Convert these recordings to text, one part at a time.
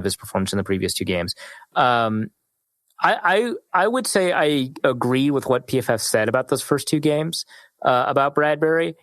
his performance in the previous 2 games. I would say I agree with what PFF said about those first 2 games about Bradbury.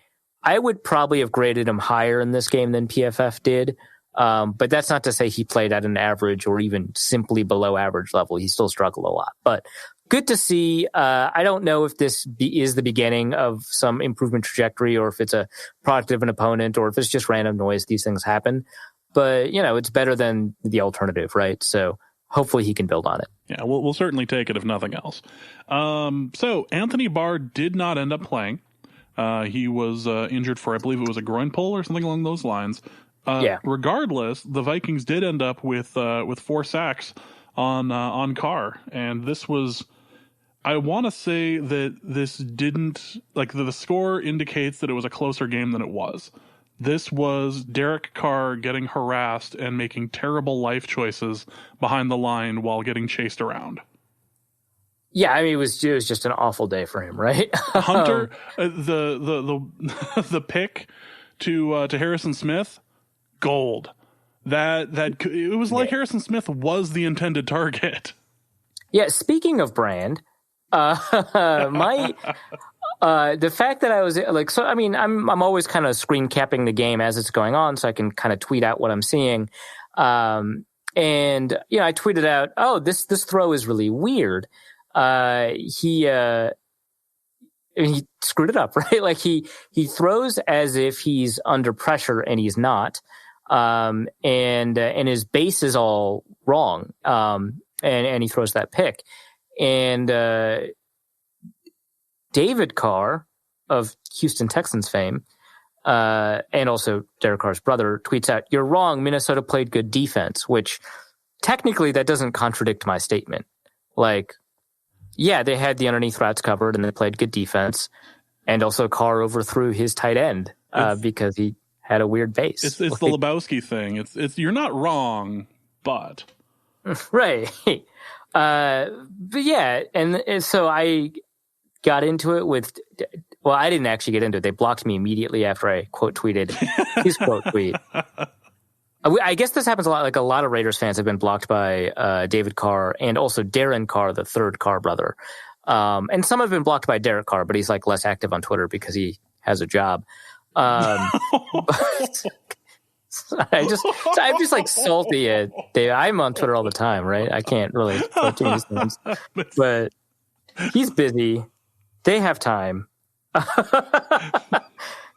I would probably have graded him higher in this game than PFF did. But that's not to say he played at an average or even simply below average level. He still struggled a lot. But good to see. I don't know if this is the beginning of some improvement trajectory or if it's a product of an opponent or if it's just random noise. These things happen. But, it's better than the alternative, right? So hopefully he can build on it. Yeah, we'll certainly take it if nothing else. So Anthony Barr did not end up playing. He was injured for, I believe it was a groin pull or something along those lines. Regardless, the Vikings did end up with 4 sacks on Carr, and this was. I want to say that this didn't the score indicates that it was a closer game than it was. This was Derek Carr getting harassed and making terrible life choices behind the line while getting chased around. Yeah, I mean, it was just an awful day for him, right? Hunter, the pick to Harrison Smith, gold. That it was like Harrison Smith was the intended target. Yeah, speaking of brand, the fact that I was I'm always kind of screen capping the game as it's going on, so I can kind of tweet out what I'm seeing. And I tweeted out, "Oh, this throw is really weird." He screwed it up, right? He throws as if he's under pressure and he's not, and his base is all wrong, and he throws that pick, and David Carr of Houston Texans fame, and also Derek Carr's brother, tweets out, "You're wrong. Minnesota played good defense," which technically that doesn't contradict my statement. Yeah, they had the underneath routes covered and they played good defense. And also Carr overthrew his tight end because he had a weird base. It's the Lebowski thing. It's you're not wrong, but. Right. But yeah, and so I got into it with, well, I didn't actually get into it. They blocked me immediately after I quote tweeted his quote tweet. I guess this happens a lot. A lot of Raiders fans have been blocked by David Carr and also Darren Carr, the third Carr brother. And some have been blocked by Derek Carr, but he's less active on Twitter because he has a job. I'm just salty at Dave. I'm on Twitter all the time, right? I can't really talk to these things, but he's busy. They have time.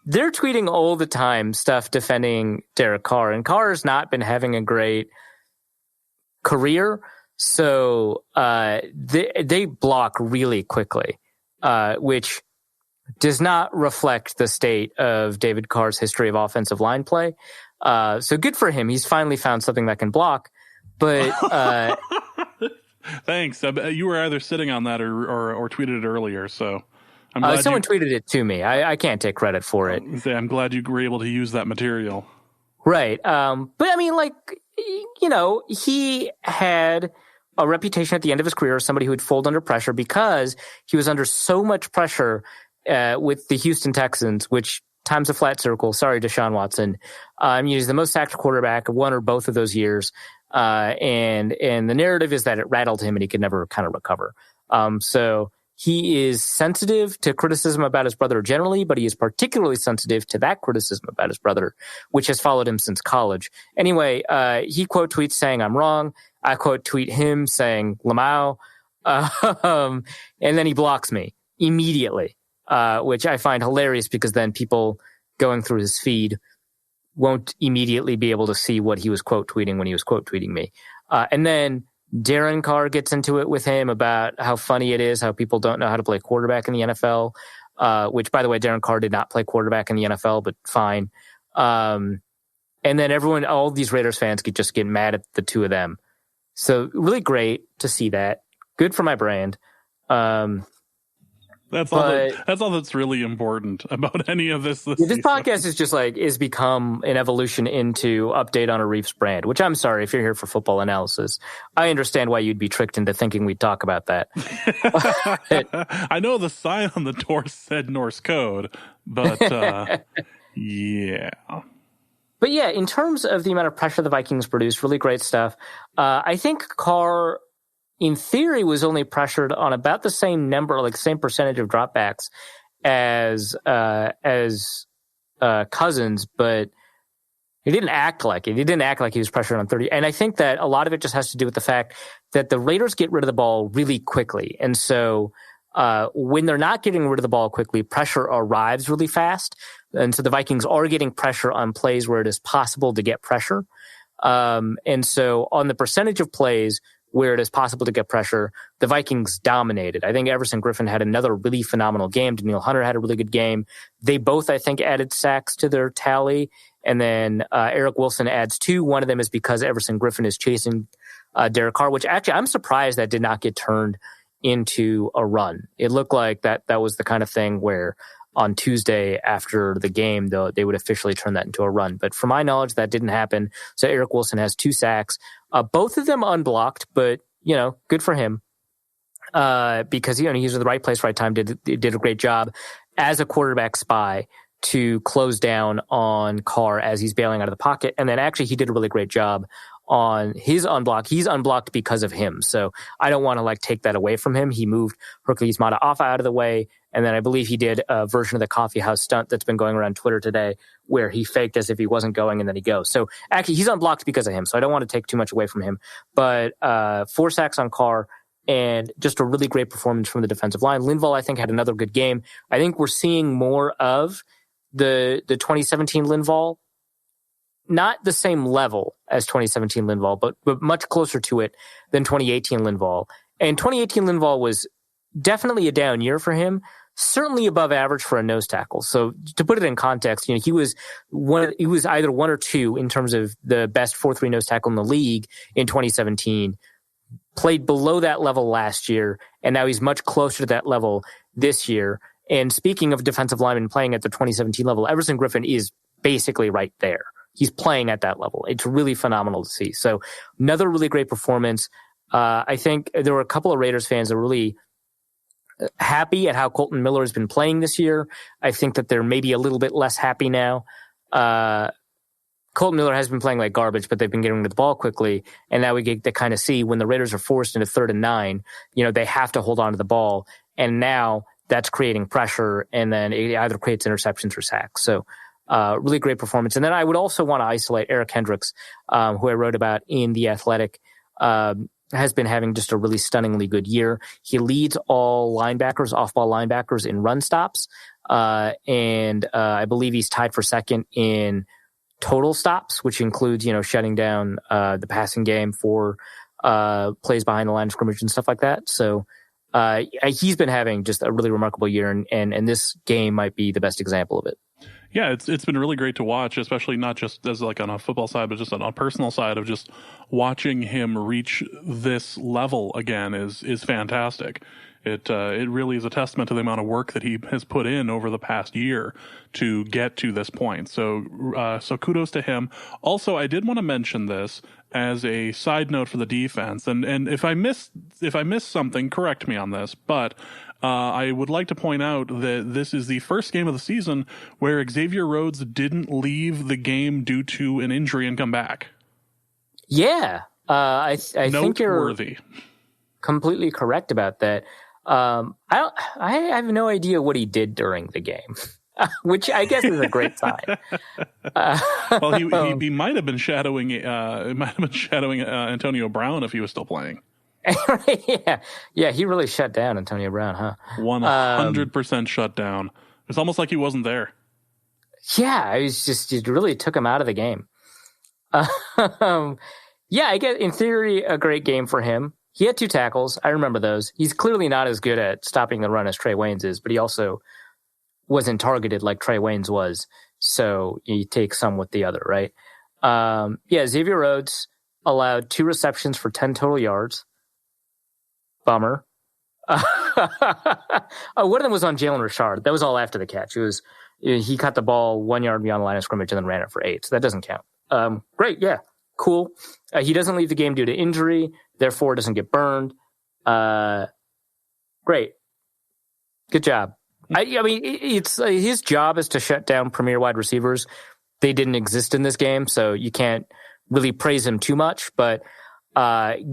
They're tweeting all the time stuff defending Derek Carr, and Carr's not been having a great career, so they block really quickly, which does not reflect the state of David Carr's history of offensive line play. So good for him. He's finally found something that can block, but thanks. You were either sitting on that or tweeted it earlier, so I'm glad someone tweeted it to me. I can't take credit for it. I'm glad you were able to use that material. Right. But I mean, he had a reputation at the end of his career as somebody who would fold under pressure because he was under so much pressure with the Houston Texans, which times a flat circle. Sorry, Deshaun Watson. He's the most sacked quarterback one or both of those years. And the narrative is that it rattled him and he could never kind of recover. So he is sensitive to criticism about his brother generally, but he is particularly sensitive to that criticism about his brother, which has followed him since college. Anyway, he quote tweets saying I'm wrong. I quote tweet him saying Lamau. And then he blocks me immediately, which I find hilarious because then people going through his feed won't immediately be able to see what he was quote tweeting when he was quote tweeting me. And then Darren Carr gets into it with him about how funny it is, how people don't know how to play quarterback in the NFL, which, by the way, Darren Carr did not play quarterback in the NFL, but fine. And then all these Raiders fans could just get mad at the two of them. So really great to see that. Good for my brand. That's all that's really important about any of this. This podcast is just is become an evolution into update on a Reefs brand, which I'm sorry if you're here for football analysis. I understand why you'd be tricked into thinking we'd talk about that. I know the sign on the door said Norse code, but yeah. But yeah, in terms of the amount of pressure the Vikings produced, really great stuff. I think Carr, in theory, was only pressured on about the same number, like same percentage of dropbacks as Cousins, but he didn't act like it. He didn't act like he was pressured on 30. And I think that a lot of it just has to do with the fact that the Raiders get rid of the ball really quickly. And so when they're not getting rid of the ball quickly, pressure arrives really fast. And so the Vikings are getting pressure on plays where it is possible to get pressure. And so on the percentage of plays where it is possible to get pressure, the Vikings dominated. I think Everson Griffin had another really phenomenal game. Danielle Hunter had a really good game. They both, I think, added sacks to their tally. And then Eric Wilson adds 2. One of them is because Everson Griffin is chasing Derek Carr, which actually I'm surprised that did not get turned into a run. It looked like that was the kind of thing where on Tuesday after the game, though, they would officially turn that into a run. But from my knowledge, that didn't happen. So Eric Wilson has 2 sacks, both of them unblocked, but, good for him. Because, he was in the right place, right time, did a great job as a quarterback spy to close down on Carr as he's bailing out of the pocket. And then actually he did a really great job on his unblock. He's unblocked because of him. So I don't want to take that away from him. He moved Hercules Mata off out of the way. And then I believe he did a version of the coffee house stunt that's been going around Twitter today where he faked as if he wasn't going and then he goes. So actually he's unblocked because of him. So I don't want to take too much away from him, but 4 sacks on Carr and just a really great performance from the defensive line. Linval, I think, had another good game. I think we're seeing more of the 2017 Linval, not the same level as 2017 Linval, but much closer to it than 2018 Linval. And 2018 Linval was definitely a down year for him, certainly above average for a nose tackle. So to put it in context, he was either 1 or 2 in terms of the best 4-3 nose tackle in the league in 2017, played below that level last year, and now he's much closer to that level this year. And speaking of defensive linemen playing at the 2017 level, Everson Griffin is basically right there. He's playing at that level. It's really phenomenal to see. So another really great performance. I think there were a couple of Raiders fans that were really happy at how Colton Miller has been playing this year. I think that they're maybe a little bit less happy now. Colton Miller has been playing like garbage, but they've been getting to the ball quickly. And now we get to kind of see when the Raiders are forced into 3rd and 9, they have to hold on to the ball. And now that's creating pressure, and then it either creates interceptions or sacks. So really great performance. And then I would also want to isolate Eric Hendricks, who I wrote about in The Athletic, has been having just a really stunningly good year. He leads all linebackers, off-ball linebackers in run stops. And I believe he's tied for 2nd in total stops, which includes, shutting down the passing game for plays behind the line of scrimmage and stuff like that. So he's been having just a really remarkable year, and this game might be the best example of it. Yeah, it's been really great to watch, especially not just as on a football side, but just on a personal side of just watching him reach this level again is fantastic. It really is a testament to the amount of work that he has put in over the past year to get to this point. So kudos to him. Also, I did want to mention this as a side note for the defense, and if I missed something, correct me on this, but I would like to point out that this is the first game of the season where Xavier Rhodes didn't leave the game due to an injury and come back. Yeah, I think you're completely correct about that. I have no idea what he did during the game, which I guess is a great sign. Well, he might have been shadowing Antonio Brown if he was still playing. Yeah, he really shut down Antonio Brown, huh? 100% shut down. It's almost like he wasn't there. Yeah, it really took him out of the game. Yeah, I guess in theory a great game for him. He had 2 tackles. I remember those. He's clearly not as good at stopping the run as Trey Waynes is, but he also wasn't targeted like Trey Waynes was. So you take some with the other, right? Xavier Rhodes allowed 2 receptions for 10 total yards. Bummer. One of them was on Jalen Richard. That was all after the catch. He caught the ball 1 yard beyond the line of scrimmage and then ran it for 8. So that doesn't count. Great. Yeah. Cool. He doesn't leave the game due to injury, therefore doesn't get burned. Great. Good job. I mean, it's his job is to shut down premier wide receivers. they didn't exist in this game, so you can't really praise him too much. But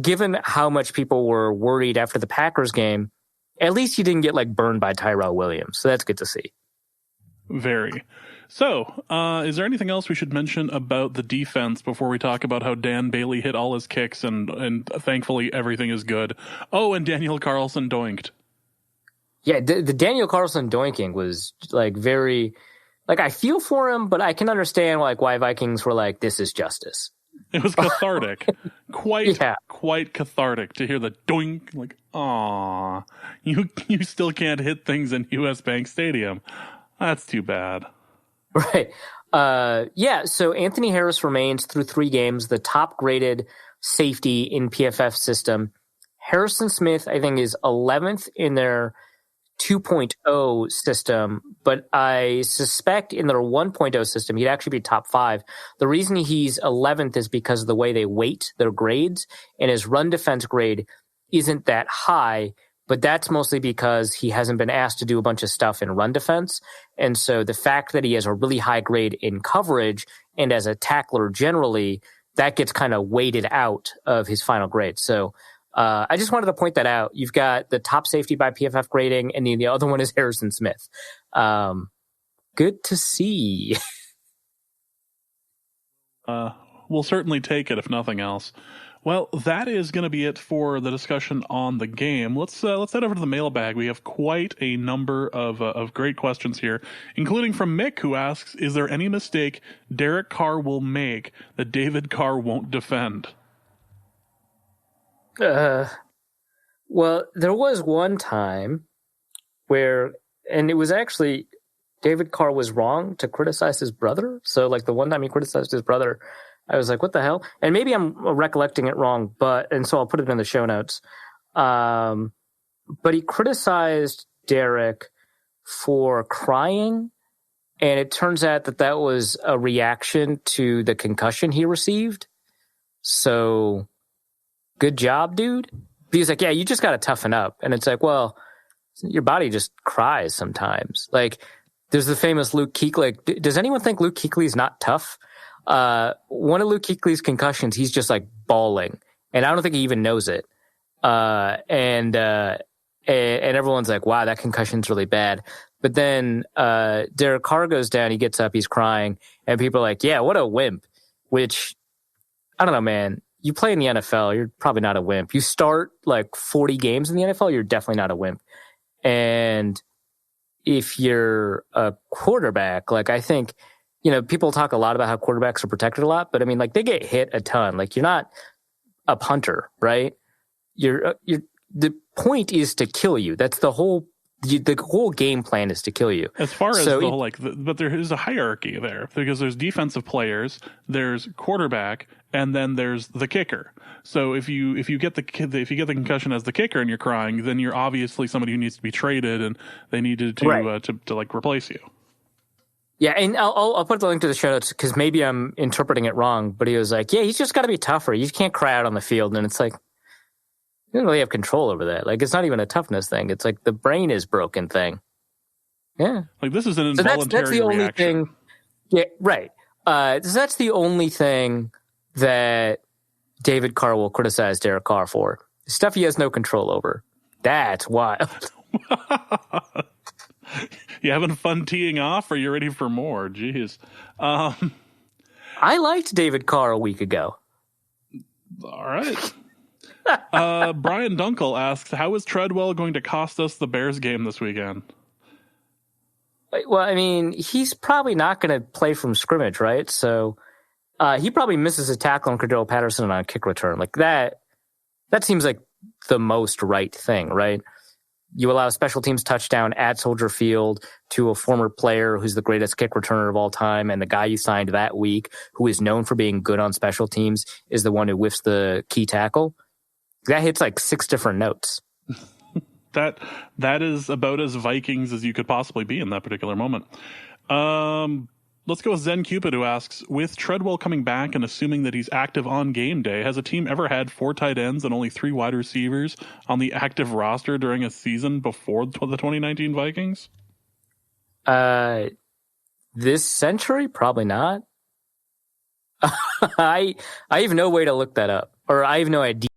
given how much people were worried after the Packers game, at least he didn't get like burned by Tyrell Williams. So that's good to see. Very. So, is there anything else we should mention about the defense before we talk about how Dan Bailey hit all his kicks and thankfully everything is good? Oh, and Daniel Carlson doinked. Yeah, the Daniel Carlson doinking was like very, like I feel for him, but I can understand like why Vikings were like, this is justice. It was cathartic. Quite cathartic to hear the doink. Like, aw, you still can't hit things in US Bank Stadium. That's too bad. Right. So Anthony Harris remains through 3 games the top graded safety in PFF system. Harrison Smith, I think, is 11th in their 2.0 system, but I suspect in their 1.0 system, he'd actually be top 5. The reason he's 11th is because of the way they weight their grades, and his run defense grade isn't that high. But that's mostly because he hasn't been asked to do a bunch of stuff in run defense. And so the fact that he has a really high grade in coverage and as a tackler generally, that gets kind of weighted out of his final grade. So I just wanted to point that out. You've got the top safety by PFF grading, and the other one is Harrison Smith. Good to see. We'll certainly take it if nothing else. Well, that is going to be it for the discussion on the game. Let's head over to the mailbag. We have quite a number of great questions here, including from Mick, who asks, is there any mistake Derek Carr will make that David Carr won't defend? Well, there was one time where, and it was actually David Carr was wrong to criticize his brother. So like the one time he criticized his brother, I was like, what the hell? And maybe I'm recollecting it wrong, and so I'll put it in the show notes. But he criticized Derek for crying, and it turns out that was a reaction to the concussion he received. So, good job, dude. He was like, yeah, you just got to toughen up. And it's like, well, your body just cries sometimes. Like, there's the famous Luke Kuechly. Does anyone think Luke Kuechly's not tough? One of Luke Kuechly's concussions, he's just like bawling, and I don't think he even knows it. And everyone's like, wow, that concussion's really bad. But then, Derek Carr goes down, he gets up, he's crying, and people are like, yeah, what a wimp. Which, I don't know, man. You play in the NFL, you're probably not a wimp. You start like 40 games in the NFL, you're definitely not a wimp. And if you're a quarterback, like I think, people talk a lot about how quarterbacks are protected a lot, but I mean, like they get hit a ton. Like you're not a punter, right? The point is to kill you. That's the whole game plan is to kill you. As far as but there is a hierarchy there because there's defensive players, there's quarterback, and then there's the kicker. So if you get the concussion as the kicker and you're crying, then you're obviously somebody who needs to be traded, and they needed to like replace you. Yeah, and I'll put the link to the show notes because maybe I'm interpreting it wrong, but he was like, yeah, he's just got to be tougher. You can't cry out on the field. And it's like, you don't really have control over that. Like, it's not even a toughness thing. It's like the brain is broken thing. Yeah. Like, this is an involuntary that's the only reaction. thing. Yeah, right. So that's the only thing that David Carr will criticize Derek Carr for. Stuff he has no control over. That's wild. You having fun teeing off, or you ready for more? Jeez. I liked David Carr a week ago. All right. Brian Dunkel asks, how is Treadwell going to cost us the Bears game this weekend? Well, I mean, he's probably not going to play from scrimmage, right? So he probably misses a tackle on Cordell Patterson on a kick return. Like that seems like the most right thing, right? You allow a special teams touchdown at Soldier Field to a former player who's the greatest kick returner of all time, and the guy you signed that week, who is known for being good on special teams, is the one who whiffs the key tackle. That hits like 6 different notes. That is about as Vikings as you could possibly be in that particular moment. Let's go with Zen Cupid, who asks, with Treadwell coming back and assuming that he's active on game day, has a team ever had 4 tight ends and only 3 wide receivers on the active roster during a season before the 2019 Vikings? This century? Probably not. I have no way to look that up, or I have no idea.